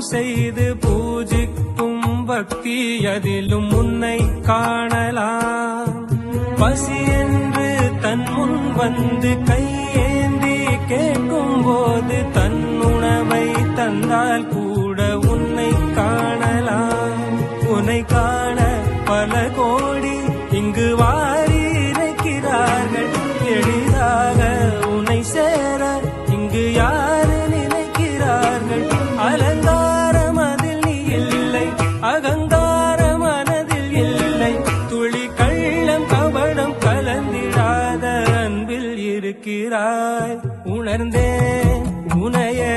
செய்து பூஜிக்கும் பக்தி அதிலும் உன்னை காணலாம். பசி என்று தன் முன் வந்து கையேந்தி கேட்கும் போது தன் உணவை தந்தால் கூட உன்னை காணலாம். உன்னை காண பல கோடி இங்கு வாரி இறைக்கிறார்கள். எளிதாக உன்னை சேர இங்கு யாரு நினைக்கிறார்கள்? அலங்காரம் அதில் நீ இல்லை, அகங்கார மனதில் இல்லை. துளி கள்ளம் கபடம் கலந்திடாத அன்பில் இருக்கிறாய். உணர்ந்தேன் உனையே